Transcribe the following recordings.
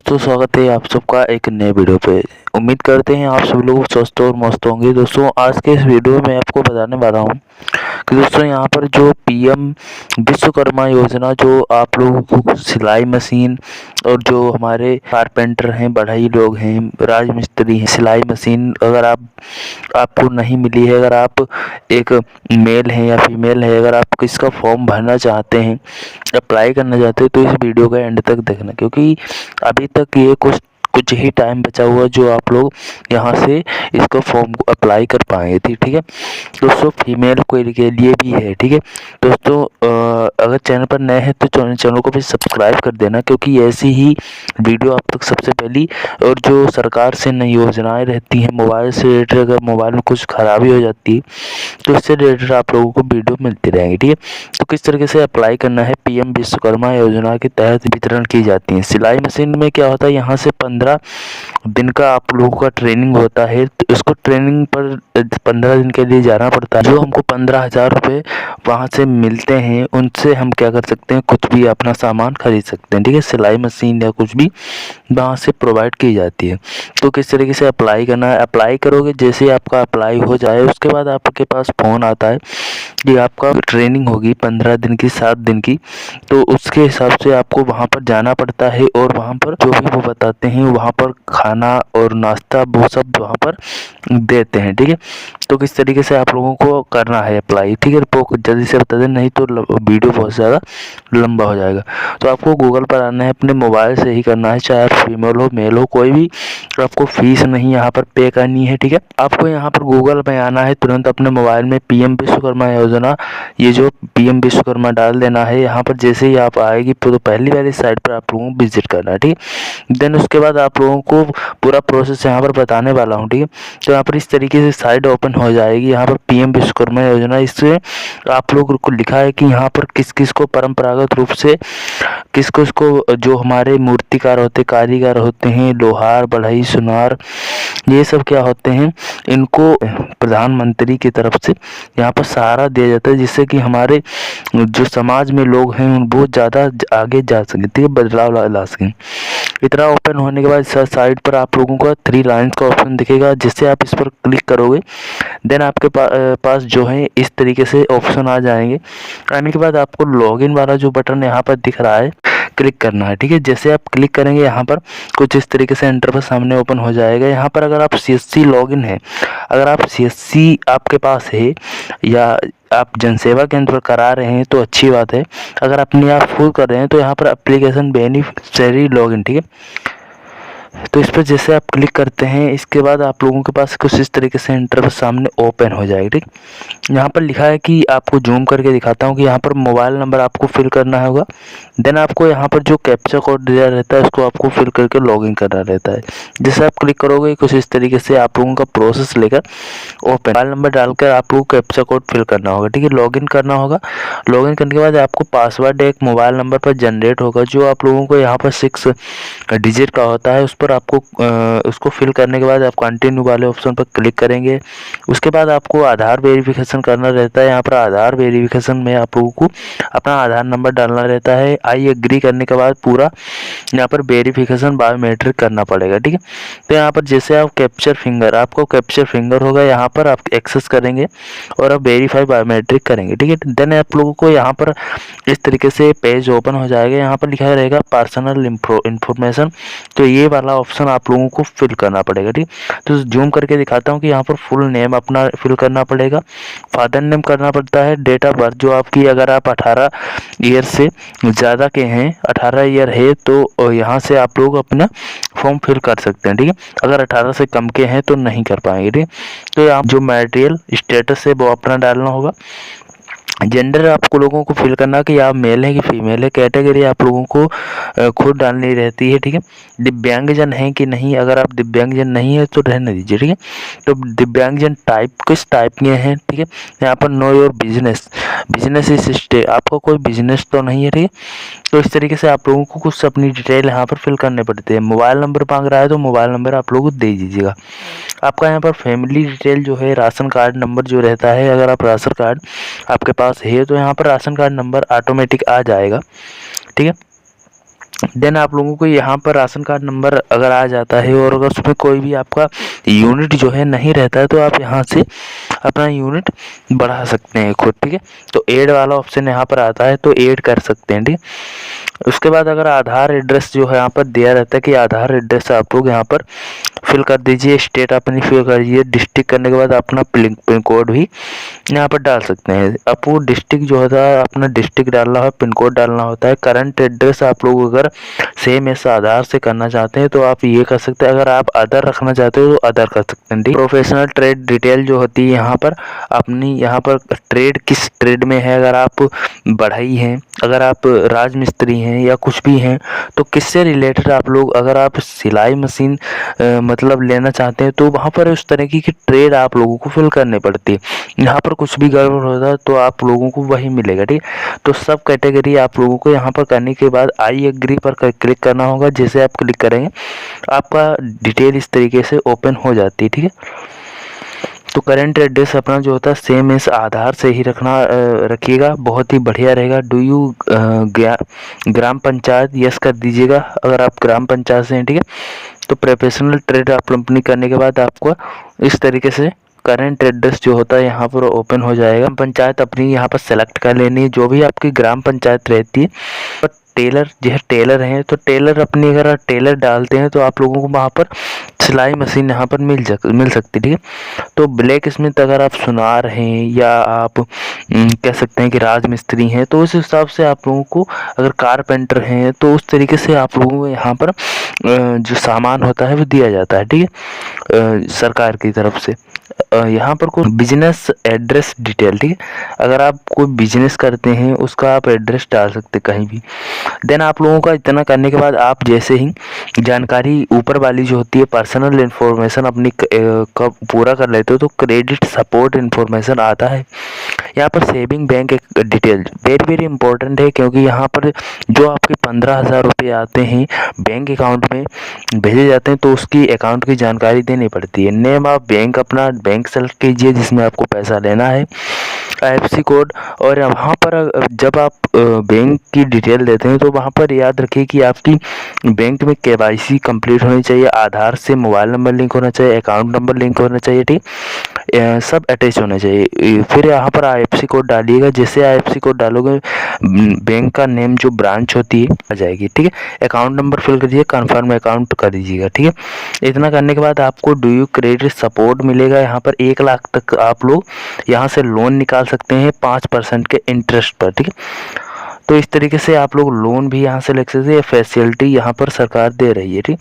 दोस्तों स्वागत है आप सबका एक नए वीडियो पे। उम्मीद करते हैं आप सभी लोग स्वस्थ और मस्त होंगे। दोस्तों आज के इस वीडियो में आपको बताने वाला हूं कि दोस्तों यहाँ पर जो पीएम विश्वकर्मा योजना जो आप लोगों को सिलाई मशीन और जो हमारे कारपेंटर हैं, बढ़ई लोग हैं, राजमिस्त्री हैं, सिलाई मशीन अगर आपको नहीं मिली है, अगर आप एक मेल हैं या फीमेल है, अगर आप इसका फॉर्म भरना चाहते हैं, अप्लाई करना चाहते हैं तो इस वीडियो का एंड तक देखना, क्योंकि अभी तक ये कुछ ही टाइम बचा हुआ जो आप लोग यहाँ से इसको फॉर्म को अप्लाई कर पाएंगे। ठीक है दोस्तों, फीमेल को के लिए भी है। ठीक है दोस्तों, अगर चैनल पर नए हैं तो चैनल को भी सब्सक्राइब कर देना, क्योंकि ऐसी ही वीडियो आप तक सबसे पहली, और जो सरकार से नई योजनाएं रहती हैं मोबाइल से रिलेटेड, अगर मोबाइल में कुछ खराबी हो जाती है तो इससे रिलेटेड आप लोगों को वीडियो मिलती रहेंगी। ठीक है, तो किस तरीके से अप्लाई करना है, पीएम विश्वकर्मा योजना के तहत वितरण की जाती है। सिलाई मशीन में क्या होता है, यहाँ से 15 दिन का आप लोगों का ट्रेनिंग होता है, तो इसको ट्रेनिंग पर 15 दिन के लिए जाना पड़ता है। जो हमको 15,000 रुपये वहाँ से मिलते हैं, उनसे हम क्या कर सकते हैं, कुछ भी अपना सामान खरीद सकते हैं। ठीक है, सिलाई मशीन या कुछ भी वहाँ से प्रोवाइड की जाती है। तो किस तरीके से अप्लाई करना है, अप्लाई करोगे, जैसे आपका अप्लाई हो जाए उसके बाद आपके पास फ़ोन आता है कि आपका ट्रेनिंग होगी 15 दिन की, 7 दिन की, तो उसके हिसाब से आपको वहाँ पर जाना पड़ता है और वहाँ पर जो भी वो बताते हैं वहाँ पर खाना और नाश्ता वो सब वहाँ पर देते हैं। ठीक है, तो किस तरीके से आप लोगों को करना है अप्लाई। ठीक है, वो जल्दी से बता दें, नहीं तो वीडियो बहुत ज़्यादा लंबा हो जाएगा। तो आपको गूगल पर आना है, अपने मोबाइल से ही करना है, चाहे आप फीमेल हो मेल हो कोई भी, आपको फीस नहीं यहाँ पर पे करनी है। ठीक है, आपको यहाँ पर गूगल में आना है, तुरंत अपने मोबाइल में पीएम विश्वकर्मा योजना, ये जो पीएम विश्वकर्मा डाल देना है। यहाँ पर जैसे ही आप आएगी तो पहली वाली साइट पर आप लोगों को विजिट करना है। ठीक है, देन उसके बाद आप लोगों को पूरा प्रोसेस यहाँ पर बताने वाला हूँ। ठीक है, तो यहाँ पर इस तरीके से साइट ओपन हो जाएगी। यहाँ पर पीएम विश्वकर्मा योजना, इससे आप लोगों को लिखा है कि यहाँ पर किस किस को परंपरागत रूप से किसको इसको, जो हमारे मूर्तिकार होते, कारीगर होते हैं, लोहार, बढ़ई, सुनार, ये सब क्या होते हैं, इनको प्रधानमंत्री की तरफ से यहाँ पर सहारा दिया जाता है, जिससे कि हमारे जो समाज में लोग हैं उन बहुत ज़्यादा आगे जा सकें। ठीक है, बदलाव ला सकें। इतना ओपन होने के बाद साइड पर आप लोगों को 3 लाइन्स का ऑप्शन दिखेगा, जिससे आप इस पर क्लिक करोगे, देन आपके पास जो है इस तरीके से ऑप्शन आ जाएंगे। आने के बाद आपको लॉगिन वाला जो बटन यहाँ पर दिख रहा है, क्लिक करना है। ठीक है, जैसे आप क्लिक करेंगे यहाँ पर कुछ इस तरीके से इंटरफेस सामने ओपन हो जाएगा। यहाँ पर अगर आप सीएससी लॉगिन है, अगर आप सीएससी आपके पास है या आप जनसेवा केंद्र पर करा रहे हैं तो अच्छी बात है। अगर अपने आप फुल कर रहे हैं तो यहाँ पर एप्लीकेशन बेनिफिशियरी लॉगिन, ठीक है, तो इस पर जैसे आप क्लिक करते हैं, इसके बाद आप लोगों के पास कुछ इस तरीके से इंटरफेस सामने ओपन हो जाएगी। ठीक, यहाँ पर लिखा है कि आपको जूम करके दिखाता हूँ कि यहाँ पर मोबाइल नंबर आपको फिल करना होगा। देन आपको यहाँ पर जो कैप्चा कोड दिया रहता है उसको आपको फिल करके लॉगिन करना रहता है। जैसे आप क्लिक करोगे कुछ इस तरीके से आप लोगों का प्रोसेस लेकर ओपन, मोबाइल नंबर डालकर आप लोगों को कैप्चा कोड फिल करना होगा। ठीक है, लॉगिन करना होगा। लॉगिन करने के बाद आपको पासवर्ड एक मोबाइल नंबर पर जनरेट होगा, जो आप लोगों को यहाँ पर 6 डिजिट का होता है। उस पर आपको उसको फिल करने के बाद आप कंटिन्यू वाले ऑप्शन पर क्लिक करेंगे। उसके बाद आपको आधार वेरिफिकेशन करना रहता है। यहाँ पर आधार वेरिफिकेशन में आप लोगों को अपना आधार नंबर डालना रहता है। आई एग्री करने के बाद पूरा यहाँ पर वेरिफिकेशन बायोमेट्रिक करना पड़ेगा। ठीक है, तो यहाँ पर जैसे आप कैप्चर फिंगर, आपको कैप्चर फिंगर होगा, यहाँ पर आप एक्सेस करेंगे और आप वेरीफाई बायोमेट्रिक करेंगे। ठीक है, देन आप लोगों को यहाँ पर इस तरीके से पेज ओपन हो जाएगा। यहाँ पर लिखा रहेगा पर्सनल इंफॉर्मेशन, तो ये वाला ऑप्शन आप लोगों को फिल करना पड़ेगा। ठीक, तो जूम करके दिखाता हूँ कि यहाँ पर फुल नेम अपना फिल करना पड़ेगा, फादर नेम करना पड़ता है, डेट ऑफ बर्थ जो आपकी, अगर आप 18 ईयर से ज़्यादा के हैं, 18 ईयर है तो यहाँ से आप लोग अपना फॉर्म फिल कर सकते हैं। ठीक है, अगर 18 से कम के हैं तो नहीं कर पाएंगे। ठीक, तो यहाँ जो मैरिटल स्टेटस है वो अपना डालना होगा। जेंडर आपको लोगों को फिल करना कि आप मेल है कि फीमेल है। कैटेगरी आप लोगों को खुद डालनी रहती है। ठीक है, दिव्यांगजन है कि नहीं, अगर आप दिव्यांगजन नहीं है तो रहने दीजिए। ठीक है, तो दिव्यांगजन टाइप किस टाइप के हैं। ठीक है, यहाँ पर know your business, business is stay, आपको कोई बिजनेस तो नहीं है। ठीक है, तो इस तरीके से आप लोगों को कुछ अपनी डिटेल यहाँ पर फिल करने पड़ते हैं। मोबाइल नंबर मांग रहा है तो मोबाइल नंबर आप लोगों को दे दीजिएगा। आपका यहाँ पर फैमिली डिटेल जो है, राशन कार्ड नंबर जो रहता है, अगर आप राशन कार्ड आपके पास है तो यहाँ पर राशन कार्ड नंबर ऑटोमेटिक आ जाएगा। ठीक है, देन आप लोगों को यहाँ पर राशन कार्ड नंबर अगर आ जाता है और अगर उसमें कोई भी आपका यूनिट जो है नहीं रहता है तो आप यहाँ से अपना यूनिट बढ़ा सकते हैं खुद, ठीक है। तो ऐड वाला ऑप्शन यहाँ पर आता है तो ऐड कर सकते हैं, ठीक है। उसके बाद अगर आधार एड्रेस जो है यहाँ पर दिया रहता है कि आधार एड्रेस आप लोग यहाँ पर फिल कर दीजिए, स्टेट अपनी फिल कर दीजिए, डिस्ट्रिक्ट करने के बाद अपना पिन कोड भी यहाँ पर डाल सकते हैं। अब वो डिस्ट्रिक्ट जो होता है अपना डिस्ट्रिक्ट डालना है, पिन कोड डालना होता है। करंट एड्रेस आप लोग अगर सेम ऐसा आधार से करना चाहते हैं तो आप ये कर सकते हैं, अगर आप अदर रखना चाहते हो तो अदर कर सकते हैं, ठीक। प्रोफेशनल ट्रेड डिटेल जो होती है यहाँ पर अपनी, यहाँ पर ट्रेड किस ट्रेड में है, अगर आप बढ़ई हैं, अगर आप राजमिस्त्री हैं या कुछ भी हैं तो किससे रिलेटेड आप लोग, अगर आप सिलाई मशीन मतलब लेना चाहते हैं तो वहाँ पर उस तरीके की ट्रेड आप लोगों को फिल करनी पड़ती है। यहाँ पर कुछ भी गड़बड़ होता है तो आप लोगों को वही मिलेगा, ठीक। तो सब कैटेगरी आप लोगों को यहाँ पर करने के बाद आई एग्री पर क्लिक करना होगा। जैसे आप क्लिक करेंगे आपका डिटेल इस तरीके से ओपन हो जाती है, ठीक है। तो करेंट एड्रेस अपना जो होता है सेम इस आधार से ही रखिएगा, बहुत ही बढ़िया रहेगा। Do you gram panchayat yes कर दीजिएगा अगर आप ग्राम पंचायत से हैं, ठीक है। तो प्रोफेशनल ट्रेड आप अपनी करने के बाद आपको इस तरीके से करेंट एड्रेस जो होता है यहाँ पर ओपन हो जाएगा। पंचायत अपनी यहाँ पर सेलेक्ट कर लेनी है, जो भी आपकी ग्राम पंचायत रहती है। पर टेलर जो है टेलर हैं तो टेलर अपनी, अगर आप टेलर डालते हैं तो आप लोगों को वहाँ पर सिलाई मशीन यहाँ पर मिल सकती है, ठीक है। तो ब्लैक स्मिथ अगर आप सुनार हैं या आप कह सकते हैं कि राजमिस्त्री हैं तो उस हिसाब से आप लोगों को, अगर कारपेंटर हैं तो उस तरीके से आप लोगों को यहाँ पर जो सामान होता है वो दिया जाता है, ठीक है, सरकार की तरफ से। यहाँ पर कोई बिजनेस एड्रेस डिटेल, ठीक है, अगर आप कोई बिजनेस करते हैं उसका आप एड्रेस डाल सकते कहीं भी। देन आप लोगों का इतना करने के बाद आप जैसे ही जानकारी ऊपर वाली जो होती है पर्सनल इन्फॉर्मेशन अपनी का पूरा कर लेते हो तो क्रेडिट सपोर्ट इन्फॉर्मेशन आता है। यहाँ पर saving bank detail very very important है, क्योंकि यहाँ पर जो आपके 15,000 रुपये आते हैं बैंक अकाउंट में भेजे जाते हैं तो उसकी अकाउंट की जानकारी देनी पड़ती है। नेम ऑफ बैंक, अपना बैंक सेलेक्ट कीजिए जिसमें आपको पैसा लेना है, IFSC कोड। और वहाँ पर जब आप बैंक की डिटेल देते हैं तो वहाँ पर याद रखिए कि आपकी बैंक में KYC कंप्लीट होनी चाहिए, आधार से मोबाइल नंबर लिंक होना चाहिए, अकाउंट नंबर लिंक होना चाहिए, ठीक, सब अटैच होना चाहिए। फिर यहाँ पर IFSC कोड डालिएगा। जैसे IFSC कोड डालोगे बैंक का नेम जो ब्रांच होती है आ जाएगी, ठीक है। अकाउंट नंबर फिल करिए, कन्फर्म अकाउंट कर दीजिएगा, ठीक है। इतना करने के बाद आपको डू यू क्रेडिट सपोर्ट मिलेगा। यहाँ पर 1 लाख तक आप लोग यहाँ से लोन निकाल सकते हैं 5% के इंटरेस्ट पर, ठीक है। तो इस तरीके से आप लोग लोन भी यहाँ से ले सकते हैं, फैसिलिटी यहाँ पर सरकार दे रही है, ठीक।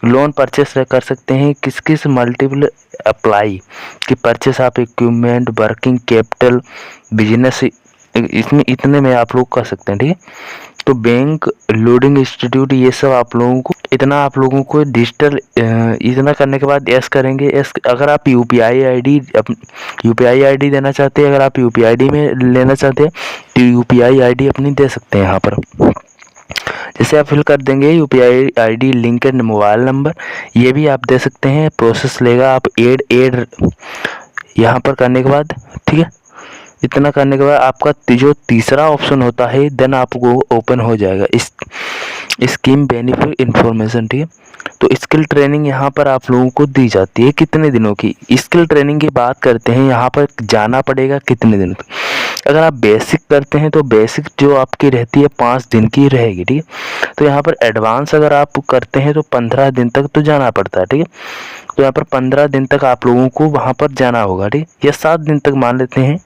लोन परचेस कर सकते हैं किस किस मल्टीपल अप्लाई कि परचेस आप इक्विपमेंट, वर्किंग कैपिटल, बिजनेस, इसमें इतने में आप लोग कर सकते हैं, ठीक है। तो बैंक, लोडिंग इंस्टीट्यूट, ये सब आप लोगों को, इतना आप लोगों को डिजिटल, इतना करने के बाद यस करेंगे। यस, अगर आप यूपीआई आईडी देना चाहते हैं, अगर आप यूपीआई आईडी में लेना चाहते हैं तो यूपीआई आईडी अपनी दे सकते हैं यहाँ पर। जैसे आप फिल कर देंगे UPI ID, linked mobile number, ये भी आप दे सकते हैं। प्रोसेस लेगा, आप एड यहाँ पर करने के बाद, ठीक है। इतना करने के बाद आपका जो तीसरा ऑप्शन होता है देन आपको ओपन हो जाएगा इस स्कीम बेनिफिट इन्फॉर्मेशन, ठीक है। तो स्किल ट्रेनिंग यहाँ पर आप लोगों को दी जाती है कितने दिनों की। स्किल ट्रेनिंग की बात करते हैं, यहाँ पर जाना पड़ेगा कितने दिन तक। अगर आप बेसिक करते हैं तो बेसिक जो आपकी रहती है 5 दिन की रहेगी, ठीक है। तो यहाँ पर एडवांस अगर आप करते हैं तो 15 दिन तक तो जाना पड़ता है, ठीक है। तो यहाँ पर 15 दिन तक आप लोगों को वहाँ पर जाना होगा, ठीक, या 7 दिन तक मान लेते हैं।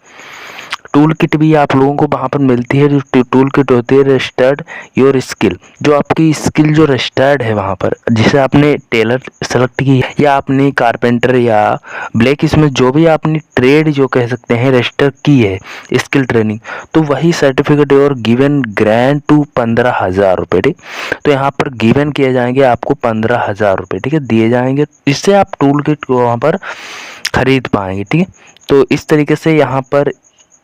टूल किट भी आप लोगों को वहाँ पर मिलती है। जो टूल किट होती है रजिस्टर्ड योर स्किल, जो आपकी स्किल जो रजिस्टर्ड है वहाँ पर, जिसे आपने टेलर सेलेक्ट की है या आपने कारपेंटर या ब्लैक स्मिथ, जो भी आपने ट्रेड जो कह सकते हैं रजिस्टर की है स्किल ट्रेनिंग, तो वही सर्टिफिकेट और गिवन ग्रांट टू 15,000 रुपये, ठीक। तो यहाँ पर गिवन किए जाएंगे आपको 15,000 रुपये, ठीक है, दिए जाएंगे। इससे आप टूल किट को वहाँ पर खरीद पाएंगे, ठीक है। तो इस तरीके से यहाँ पर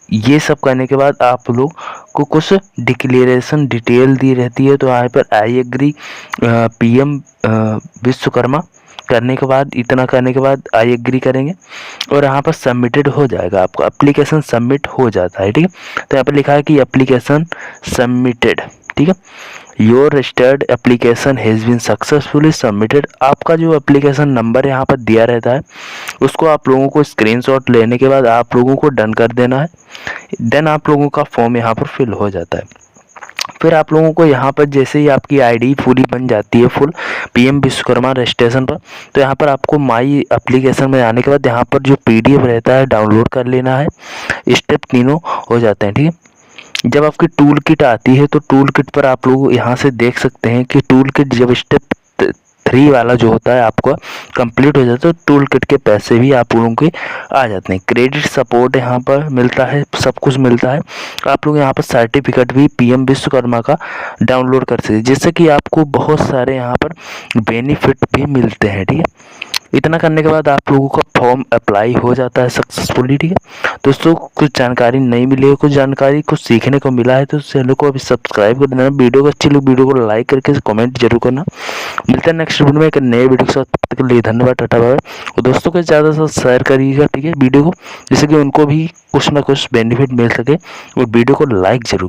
ये सब करने के बाद आप लोग को कुछ डिक्लेरेशन डिटेल दी रहती है। तो यहाँ पर आई एग्री PM विश्वकर्मा करने के बाद, इतना करने के बाद आई एग्री करेंगे और यहाँ पर सबमिटेड हो जाएगा, आपका एप्लीकेशन सबमिट हो जाता है, ठीक है। तो यहाँ पर लिखा है कि एप्लीकेशन सबमिटेड, ठीक है। Your registered application has been successfully submitted. आपका जो एप्लीकेशन नंबर यहाँ पर दिया रहता है उसको आप लोगों को स्क्रीनशॉट लेने के बाद आप लोगों को डन कर देना है। देन आप लोगों का फॉर्म यहाँ पर फिल हो जाता है। फिर आप लोगों को यहाँ पर जैसे ही आपकी आईडी पूरी बन जाती है फुल पीएम विश्वकर्मा रजिस्ट्रेशन पर, तो यहाँ पर आपको माई एप्लीकेशन में आने के बाद यहाँ पर जो पीडीएफ रहता है डाउनलोड कर लेना है। स्टेप तीनों हो जाते हैं, ठीक है। जब आपकी टूल किट आती है तो टूल किट पर आप लोग यहाँ से देख सकते हैं कि टूल किट जब स्टेप 3 वाला जो होता है आपका कंप्लीट हो जाता है तो टूल किट के पैसे भी आप लोगों के आ जाते हैं। क्रेडिट सपोर्ट यहाँ पर मिलता है, सब कुछ मिलता है। आप लोग यहाँ पर सर्टिफिकेट भी पीएम विश्वकर्मा का डाउनलोड कर सकते हैं, जिससे कि आपको बहुत सारे यहाँ पर बेनिफिट भी मिलते हैं, ठीक है। इतना करने के बाद आप लोगों का फॉर्म अप्लाई हो जाता है सक्सेसफुली, ठीक है। दोस्तों कुछ जानकारी नहीं मिली है, कुछ जानकारी कुछ सीखने को मिला है तो चैनल को अभी सब्सक्राइब कर देना। वीडियो को अच्छी लगी वीडियो को लाइक करके कमेंट जरूर करना। मिलते हैं नेक्स्ट वीडियो में एक नए वीडियो के साथ, तब तक के लिए धन्यवाद, टाटा बाय। और दोस्तों को ज़्यादा से शेयर करिएगा, ठीक है, वीडियो को, जिससे कि उनको भी कुछ ना कुछ बेनिफिट मिल सके। और वीडियो को लाइक जरूर